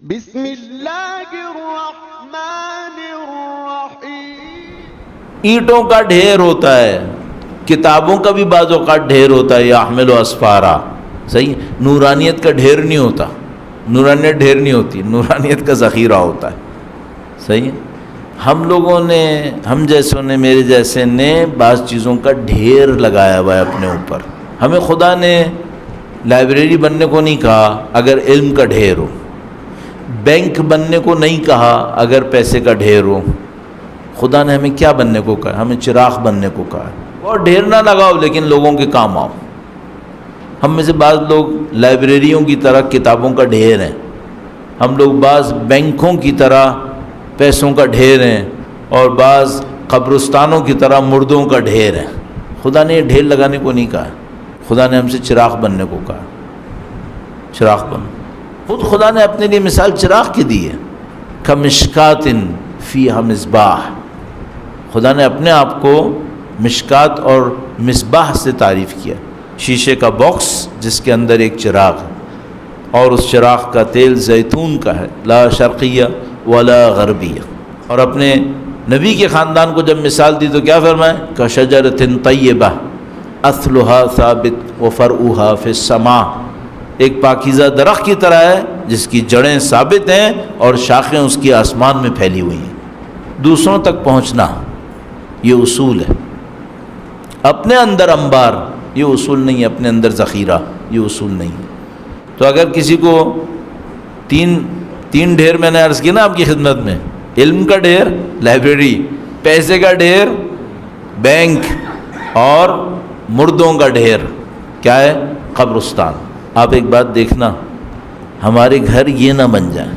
بسم اللہ الرحمن الرحیم۔ اینٹوں کا ڈھیر ہوتا ہے، کتابوں کا بھی بعض اوقات ڈھیر ہوتا ہے، یحمل اسفارا، صحیح۔ نورانیت کا ڈھیر نہیں ہوتا، نورانیت ڈھیر نہیں ہوتی، نورانیت کا ذخیرہ ہوتا ہے، صحیح۔ ہم لوگوں نے، ہم جیسوں نے، میرے جیسے نے بعض چیزوں کا ڈھیر لگایا ہوا ہے اپنے اوپر۔ ہمیں خدا نے لائبریری بننے کو نہیں کہا اگر علم کا ڈھیر ہو، بینک بننے کو نہیں کہا اگر پیسے کا ڈھیر ہو۔ خدا نے ہمیں کیا بننے کو کہا؟ ہمیں چراغ بننے کو کہا۔ اور ڈھیر نہ لگاؤ لیکن لوگوں کے کام آؤ۔ ہم میں سے بعض لوگ لائبریریوں کی طرح کتابوں کا ڈھیر ہیں، ہم لوگ بعض بینکوں کی طرح پیسوں کا ڈھیر ہیں، اور بعض قبرستانوں کی طرح مردوں کا ڈھیر ہے۔ خدا نے یہ ڈھیر لگانے کو نہیں کہا، خدا نے ہم سے چراغ بننے کو کہا۔ چراغ بن، خود خدا نے اپنے لیے مثال چراغ کی دی ہے، کمشکات فیہا مصباح۔ خدا نے اپنے آپ کو مشکات اور مصباح سے تعریف کیا، شیشے کا باکس جس کے اندر ایک چراغ ہے، اور اس چراغ کا تیل زیتون کا ہے، لا شرقیہ ولا غربیہ۔ اور اپنے نبی کے خاندان کو جب مثال دی تو کیا فرمائے؟ کشجرۃ طیبہ اصلھا ثابت وفرعھا فی السماء۔ ایک پاکیزہ درخت کی طرح ہے جس کی جڑیں ثابت ہیں اور شاخیں اس کی آسمان میں پھیلی ہوئی ہیں۔ دوسروں تک پہنچنا یہ اصول ہے، اپنے اندر انبار یہ اصول نہیں ہے، اپنے اندر ذخیرہ یہ اصول نہیں ہے۔ تو اگر کسی کو تین ڈھیر میں نے عرض کی نا آپ کی خدمت میں، علم کا ڈھیر لائبریری، پیسے کا ڈھیر بینک، اور مردوں کا ڈھیر کیا ہے؟ قبرستان۔ آپ ایک بات دیکھنا، ہمارے گھر یہ نہ بن جائیں۔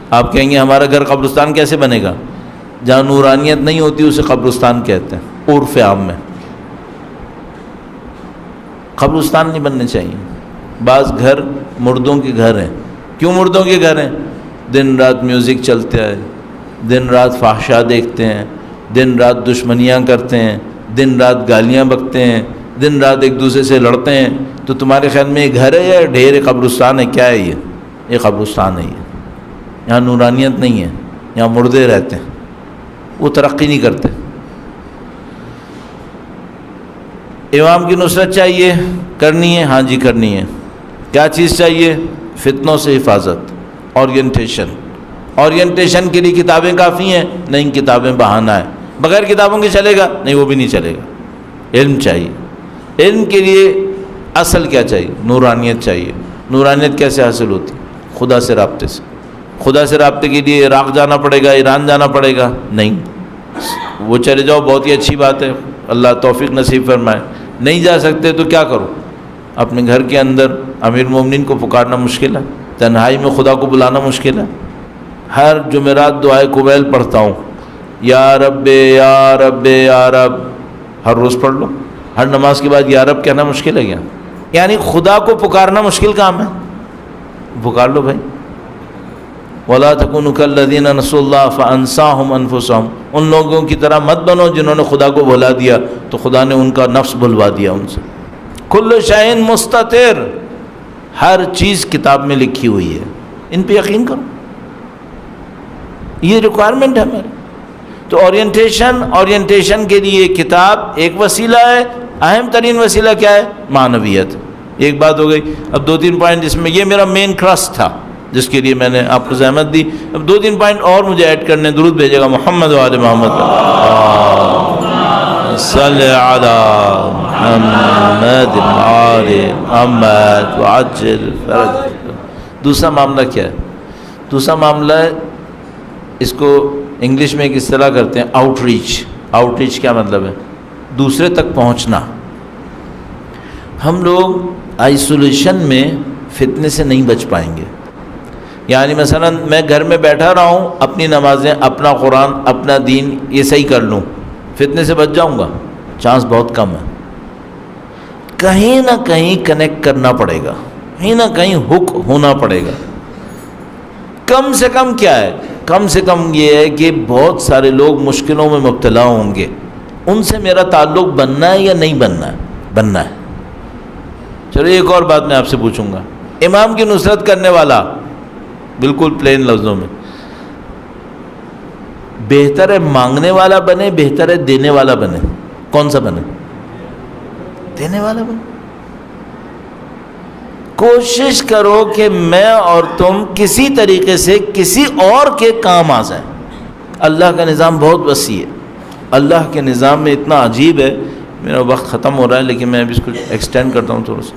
آپ کہیں گے ہمارا گھر قبرستان کیسے بنے گا؟ جہاں نورانیت نہیں ہوتی اسے قبرستان کہتے ہیں عرف عام میں۔ قبرستان نہیں بننے چاہیے۔ بعض گھر مردوں کے گھر ہیں۔ کیوں مردوں کے گھر ہیں؟ دن رات میوزک چلتا ہے، دن رات فحشا دیکھتے ہیں، دن رات دشمنیاں کرتے ہیں، دن رات گالیاں بکتے ہیں، دن رات ایک دوسرے سے لڑتے ہیں۔ تو تمہارے خیال میں یہ گھر ہے یا ڈھیر قبرستان ہے؟ کیا ہے یہ قبرستان ہے۔ یہاں نورانیت نہیں ہے، یہاں مردے رہتے ہیں، وہ ترقی نہیں کرتے۔ امام کی نصرت چاہیے، کرنی ہے، ہاں جی کرنی ہے۔ کیا چیز چاہیے؟ فتنوں سے حفاظت، اورینٹیشن کے لیے کتابیں کافی ہیں؟ نہیں، کتابیں بہانہ ہے۔ بغیر کتابوں کے چلے گا؟ نہیں، وہ بھی نہیں چلے گا۔ علم چاہیے۔ علم کے لیے اصل کیا چاہیے؟ نورانیت چاہیے۔ نورانیت کیسے حاصل ہوتی؟ خدا سے رابطے سے۔ خدا سے رابطے کے لیے عراق جانا پڑے گا، ایران جانا پڑے گا؟ نہیں، وہ چلے جاؤ، بہت ہی اچھی بات ہے، اللہ توفیق نصیب فرمائے۔ نہیں جا سکتے تو کیا کرو؟ اپنے گھر کے اندر امیر المومنین کو پکارنا مشکل ہے، تنہائی میں خدا کو بلانا مشکل ہے۔ ہر جمعرات دعائے قبیل پڑھتا ہوں، یا رب یا رب یا رب، ہر روز پڑھ لو۔ ہر نماز کے بعد یا رب کہنا مشکل ہے کیا؟ یعنی خدا کو پکارنا مشکل کام ہے؟ پکار لو بھائی۔ وَلَا تَكُونُوا كَالَّذِينَ نَسُوا اللَّهَ فَأَنسَاهُمْ أَنفُسَهُمْ۔ ان لوگوں کی طرح مت بنو جنہوں نے خدا کو بھلا دیا تو خدا نے ان کا نفس بھلوا دیا ان سے۔ كُلُّ شَيْءٍ مُسْتَتِرٌ، ہر چیز کتاب میں لکھی ہوئی ہے، ان پہ یقین کرو، یہ ریکوائرمنٹ ہے ہماری۔ تو اورینٹیشن کے لیے کتاب ایک وسیلہ ہے، اہم ترین وسیلہ کیا ہے؟ معنویت۔ ایک بات ہو گئی۔ اب 2-3 پوائنٹ جس میں، یہ میرا مین کرس تھا جس کے لیے میں نے آپ کو زحمت دی۔ اب 2-3 پوائنٹ اور مجھے ایڈ کرنے، درود بھیجے گا محمد و آل محمد، صلی علی محمد آل محمد وعجل فرج۔ دوسرا معاملہ کیا ہے؟ دوسرا معاملہ ہے، اس کو انگلش میں ایک اصطلاح کرتے ہیں آؤٹ ریچ۔ آؤٹ ریچ کیا مطلب ہے؟ دوسرے تک پہنچنا۔ ہم لوگ آئسولیشن میں فتنے سے نہیں بچ پائیں گے۔ یعنی مثلا میں گھر میں بیٹھا رہا ہوں، اپنی نمازیں، اپنا قرآن، اپنا دین یہ صحیح کر لوں، فتنے سے بچ جاؤں گا؟ چانس بہت کم ہے۔ کہیں نہ کہیں کنیکٹ کرنا پڑے گا، کہیں نہ کہیں ہک ہونا پڑے گا۔ کم سے کم کیا ہے؟ کم سے کم یہ ہے کہ بہت سارے لوگ مشکلوں میں مبتلا ہوں گے، ان سے میرا تعلق بننا ہے یا نہیں بننا ہے؟ بننا ہے۔ چلو ایک اور بات میں آپ سے پوچھوں گا، امام کی نصرت کرنے والا بالکل پلین لفظوں میں. بہتر ہے مانگنے والا بنے، بہتر ہے دینے والا بنے؟ کون سا بنے؟ دینے والا بنے. کوشش کرو کہ میں اور تم کسی طریقے سے کسی اور کے کام آ جائیں. اللہ کا نظام بہت وسیع ہے. اللہ کے نظام میں اتنا عجیب ہے. میرا وقت ختم ہو رہا ہے لیکن میں اب اس کو ایکسٹینڈ کرتا ہوں تھوڑا سا.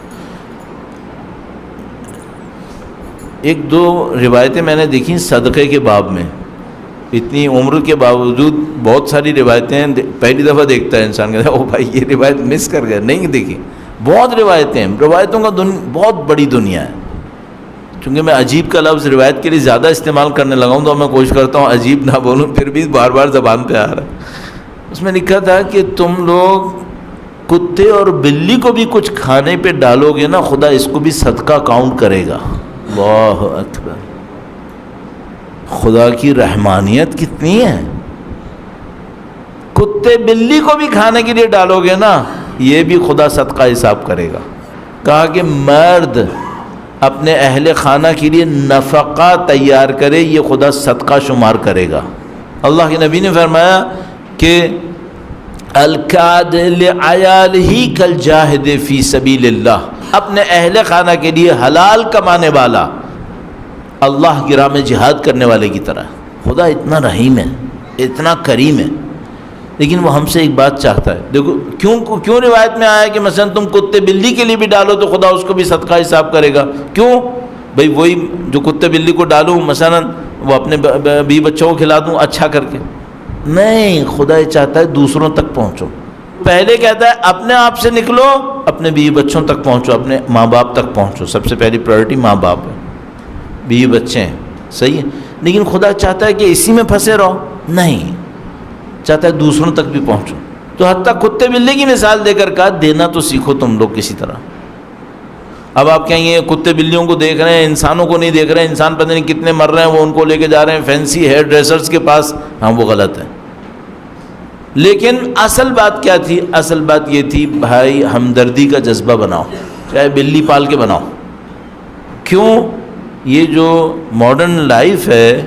ایک دو روایتیں میں نے دیکھی صدقے کے باب میں. اتنی عمر کے باوجود بہت ساری روایتیں پہلی دفعہ دیکھتا ہے انسان کہتا ہے او بھائی یہ روایت مس کر گیا، نہیں دیکھی. بہت روایتیں ہیں. روایتوں کا بہت بڑی دنیا ہے. چونکہ میں عجیب کا لفظ روایت کے لیے زیادہ استعمال کرنے لگا ہوں تو میں کوشش کرتا ہوں عجیب نہ بولوں، پھر بھی بار بار زبان پہ آ رہا ہے. اس میں لکھا تھا کہ تم لوگ کتے اور بلی کو بھی کچھ کھانے پہ ڈالو گے نا، خدا اس کو بھی صدقہ کاؤنٹ کرے گا. اللہ اکبر. خدا کی رحمانیت کتنی ہے. کتے بلی کو بھی کھانے کے لیے ڈالو گے نا، یہ بھی خدا صدقہ حساب کرے گا. کہا کہ مرد اپنے اہل خانہ کے لیے نفقہ تیار کرے، یہ خدا صدقہ شمار کرے گا. اللہ کے نبی نے فرمایا کہ الکاد لعیالہ کالجاہد فی سبیل اللہ. اپنے اہل خانہ کے لیے حلال کمانے والا اللہ کی راہ میں جہاد کرنے والے کی طرح. خدا اتنا رحیم ہے، اتنا کریم ہے، لیکن وہ ہم سے ایک بات چاہتا ہے. دیکھو کیوں روایت میں آیا کہ مثلا تم کتے بلی کے لیے بھی ڈالو تو خدا اس کو بھی صدقہ حساب کرے گا. کیوں بھئی؟ وہی جو کتے بلی کو ڈالوں مثلا وہ اپنے بیوی بچوں کو کھلا دوں اچھا کر کے. نہیں، خدا یہ چاہتا ہے دوسروں تک پہنچو. پہلے کہتا ہے اپنے آپ سے نکلو، اپنے بیوی بچوں تک پہنچو، اپنے ماں باپ تک پہنچو. سب سے پہلی پرائرٹی ماں باپ ہے، بیوی بچے ہیں، صحیح ہے. لیکن خدا چاہتا ہے کہ اسی میں پھنسے رہو؟ نہیں، چاہتا ہے دوسروں تک بھی پہنچو. تو حتیٰ کتے بلی کی مثال دے کر کہا دینا تو سیکھو تم لوگ کسی طرح. اب آپ کہیں گے کتے بلیوں کو دیکھ رہے ہیں، انسانوں کو نہیں دیکھ رہے ہیں، انسان پتہ نہیں کتنے مر رہے ہیں، وہ ان کو لے کے جا رہے ہیں فینسی ہیئر ڈریسرز کے پاس. ہاں وہ غلط ہے. لیکن اصل بات کیا تھی؟ اصل بات یہ تھی بھائی ہمدردی کا جذبہ بناؤ، چاہے بلی پال کے بناؤ. کیوں؟ یہ جو ماڈرن لائف ہے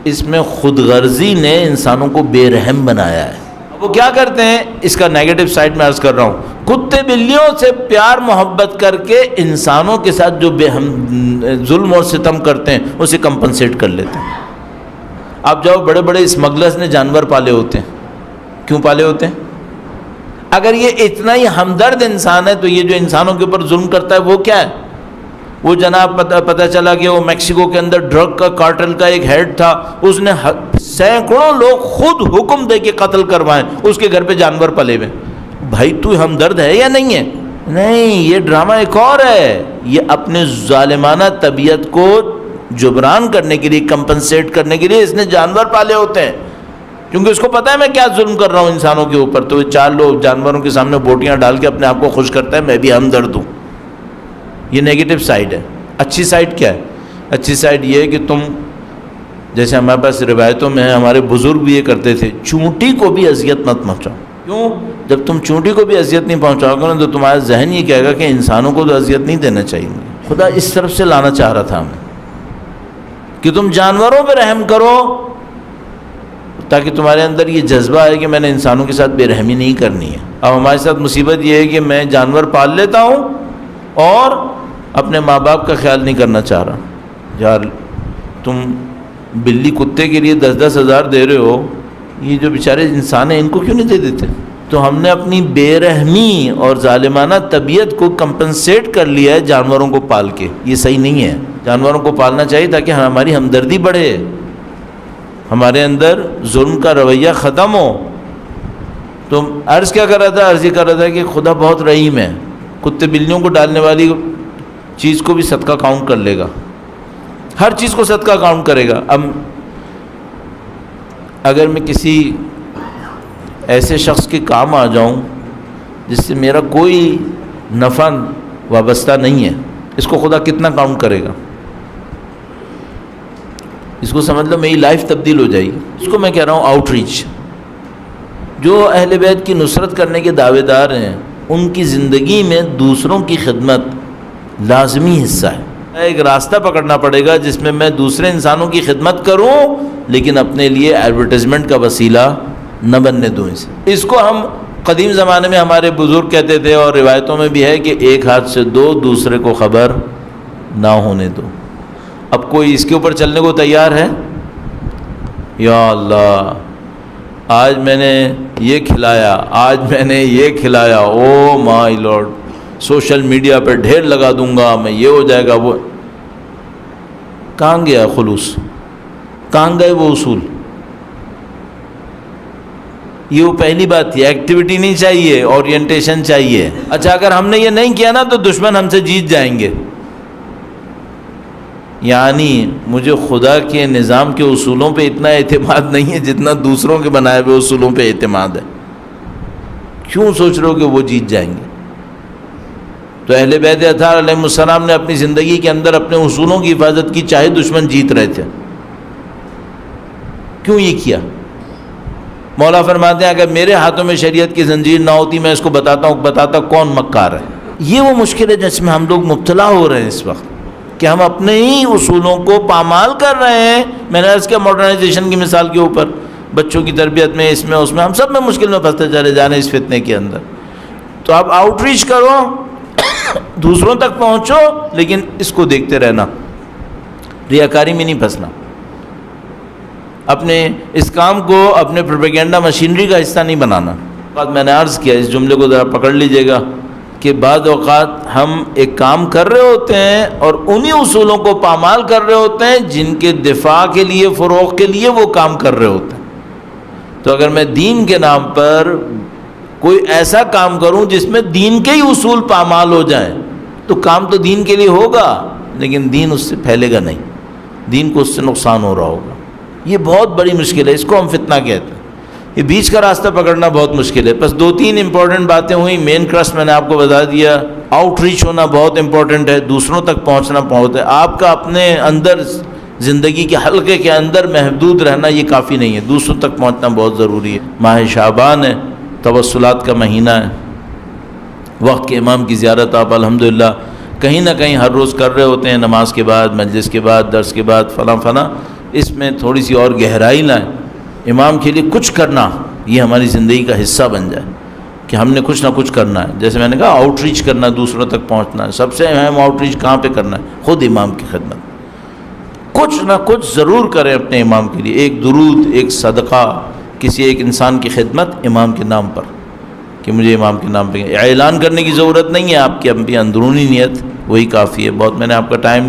اس میں خود غرضی نے انسانوں کو بے رحم بنایا ہے. وہ کیا کرتے ہیں؟ اس کا نیگیٹو سائڈ میں عرض کر رہا ہوں. کتے بلیوں سے پیار محبت کر کے انسانوں کے ساتھ جو ظلم اور ستم کرتے ہیں اسے کمپنسیٹ کر لیتے ہیں. آپ جاؤ، بڑے بڑے اسمگلرز نے جانور پالے ہوتے ہیں. کیوں پالے ہوتے ہیں؟ اگر یہ اتنا ہی ہمدرد انسان ہے تو یہ جو انسانوں کے اوپر ظلم کرتا ہے وہ کیا ہے؟ وہ جناب پتہ چلا کہ وہ میکسیکو کے اندر ڈرگ کا کارٹل کا ایک ہیڈ تھا، اس نے سینکڑوں لوگ خود حکم دے کے قتل کروائے، اس کے گھر پہ جانور پلے ہوئے. بھائی تو ہمدرد ہے یا نہیں ہے؟ نہیں، یہ ڈرامہ ایک اور ہے. یہ اپنے ظالمانہ طبیعت کو جبران کرنے کے لیے، کمپنسیٹ کرنے کے لیے اس نے جانور پالے ہوتے ہیں. کیونکہ اس کو پتہ ہے میں کیا ظلم کر رہا ہوں انسانوں کے اوپر، تو چار لوگ جانوروں کے سامنے بوٹیاں ڈال کے اپنے آپ کو خوش کرتا ہے میں بھی ہمدرد ہوں. یہ نیگیٹو سائڈ ہے. اچھی سائڈ کیا ہے؟ اچھی سائڈ یہ ہے کہ تم جیسے ہمارے پاس روایتوں میں ہے، ہمارے بزرگ بھی یہ کرتے تھے، چونٹی کو بھی اذیت مت پہنچاؤ. کیوں؟ جب تم چونٹی کو بھی اذیت نہیں پہنچاؤ گے نا تو تمہارا ذہن یہ کہے گا کہ انسانوں کو تو اذیت نہیں دینا چاہیے. خدا اس طرف سے لانا چاہ رہا تھا ہمیں کہ تم جانوروں پہ رحم کرو تاکہ تمہارے اندر یہ جذبہ ہے کہ میں نے انسانوں کے ساتھ بے رحمی نہیں کرنی ہے. اب ہمارے ساتھ مصیبت یہ ہے کہ میں جانور پال لیتا ہوں اور اپنے ماں باپ کا خیال نہیں کرنا چاہ رہا. یار تم بلی کتے کے لیے 10-10 ہزار دے رہے ہو، یہ جو بیچارے انسان ہیں ان کو کیوں نہیں دے دیتے؟ تو ہم نے اپنی بے رحمی اور ظالمانہ طبیعت کو کمپنسیٹ کر لیا ہے جانوروں کو پال کے. یہ صحیح نہیں ہے. جانوروں کو پالنا چاہیے تاکہ ہماری ہمدردی بڑھے، ہمارے اندر ظلم کا رویہ ختم ہو. تو عرض کیا کر رہا تھا؟ عرض یہ کر رہا تھا کہ خدا بہت رحیم ہے. کتے بلیوں کو ڈالنے والی چیز کو بھی صدقہ کاؤنٹ کر لے گا، ہر چیز کو صدقہ کاؤنٹ کرے گا. اب اگر میں کسی ایسے شخص کے کام آ جاؤں جس سے میرا کوئی نفع وابستہ نہیں ہے، اس کو خدا کتنا کاؤنٹ کرے گا؟ اس کو سمجھ لو میری لائف تبدیل ہو جائے گی. اس کو میں کہہ رہا ہوں آؤٹ ریچ. جو اہل بیت کی نصرت کرنے کے دعوے دار ہیں ان کی زندگی میں دوسروں کی خدمت لازمی حصہ ہے. ایک راستہ پکڑنا پڑے گا جس میں میں دوسرے انسانوں کی خدمت کروں لیکن اپنے لیے ایڈورٹائزمنٹ کا وسیلہ نہ بننے دوں اسے۔ اس کو ہم قدیم زمانے میں ہمارے بزرگ کہتے تھے اور روایتوں میں بھی ہے کہ ایک ہاتھ سے دو، دوسرے کو خبر نہ ہونے دو۔ اب کوئی اس کے اوپر چلنے کو تیار ہے؟ یا اللہ، آج میں نے یہ کھلایا، آج میں نے یہ کھلایا، او مائی لارڈ، سوشل میڈیا پہ ڈھیر لگا دوں گا میں، یہ ہو جائے گا وہ۔ کہاں گیا خلوص؟ کہاں گئے وہ اصول؟ یہ وہ پہلی بات تھی، ایکٹیویٹی نہیں چاہیے، اورینٹیشن چاہیے۔ اچھا اگر ہم نے یہ نہیں کیا نا تو دشمن ہم سے جیت جائیں گے۔ یعنی مجھے خدا کے نظام کے اصولوں پہ اتنا اعتماد نہیں ہے جتنا دوسروں کے بنائے ہوئے اصولوں پہ اعتماد ہے۔ کیوں سوچ رہے ہو کہ وہ جیت جائیں گے؟ تو اہل بیت اطہار علیہ السلام نے اپنی زندگی کے اندر اپنے اصولوں کی حفاظت کی چاہے دشمن جیت رہے تھے۔ کیوں یہ کیا؟ مولا فرماتے ہیں اگر میرے ہاتھوں میں شریعت کی زنجیر نہ ہوتی میں اس کو بتاتا کون مکار ہے۔ یہ وہ مشکل ہے جس میں ہم لوگ مبتلا ہو رہے ہیں اس وقت، کہ ہم اپنے ہی اصولوں کو پامال کر رہے ہیں۔ میں نے عرض کیا ماڈرنائزیشن کی مثال کے اوپر، بچوں کی تربیت میں، اس میں اس میں، ہم سب میں مشکل میں پھنستے چلے جا رہے ہیں اس فتنے کے اندر۔ تو آپ آؤٹ ریچ کرو، دوسروں تک پہنچو، لیکن اس کو دیکھتے رہنا، ریاکاری میں نہیں پھنسنا، اپنے اس کام کو اپنے پروپیگنڈا مشینری کا حصہ نہیں بنانا۔ میں نے عرض کیا، اس جملے کو ذرا پکڑ لیجئے گا کہ بعض اوقات ہم ایک کام کر رہے ہوتے ہیں اور انہی اصولوں کو پامال کر رہے ہوتے ہیں جن کے دفاع کے لیے، فروغ کے لیے وہ کام کر رہے ہوتے ہیں۔ تو اگر میں دین کے نام پر کوئی ایسا کام کروں جس میں دین کے ہی اصول پامال ہو جائیں تو کام تو دین کے لیے ہوگا لیکن دین اس سے پھیلے گا نہیں، دین کو اس سے نقصان ہو رہا ہوگا۔ یہ بہت بڑی مشکل ہے، اس کو ہم فتنہ کہتے ہیں۔ یہ بیچ کا راستہ پکڑنا بہت مشکل ہے۔ بس 2-3 امپورٹنٹ باتیں ہوئیں، مین کرسٹ میں نے آپ کو بتا دیا۔ آؤٹ ریچ ہونا بہت امپورٹنٹ ہے، دوسروں تک پہنچنا بہت ہے۔ آپ کا اپنے اندر زندگی کے حلقے کے اندر محدود رہنا یہ کافی نہیں ہے، دوسروں تک پہنچنا بہت ضروری ہے۔ ماہ شعبان ہے، توسلات کا مہینہ ہے، وقت کے امام کی زیارت آپ الحمدللہ کہیں نہ کہیں ہر روز کر رہے ہوتے ہیں، نماز کے بعد، مجلس کے بعد، درس کے بعد، فلاں۔ اس میں تھوڑی سی اور گہرائی لائیں، امام کے لیے کچھ کرنا یہ ہماری زندگی کا حصہ بن جائے کہ ہم نے کچھ نہ کچھ کرنا ہے۔ جیسے میں نے کہا آؤٹ ریچ کرنا، دوسروں تک پہنچنا ہے، سب سے اہم آؤٹ ریچ کہاں پہ کرنا ہے؟ خود امام کی خدمت، کچھ نہ کچھ ضرور کریں اپنے امام کے لیے، ایک درود، ایک صدقہ، کسی ایک انسان کی خدمت امام کے نام پر، کہ مجھے امام کے نام پہ اعلان کرنے کی ضرورت نہیں ہے، آپ کی اندرونی نیت وہی کافی ہے۔ بہت میں نے آپ کا ٹائم لیا۔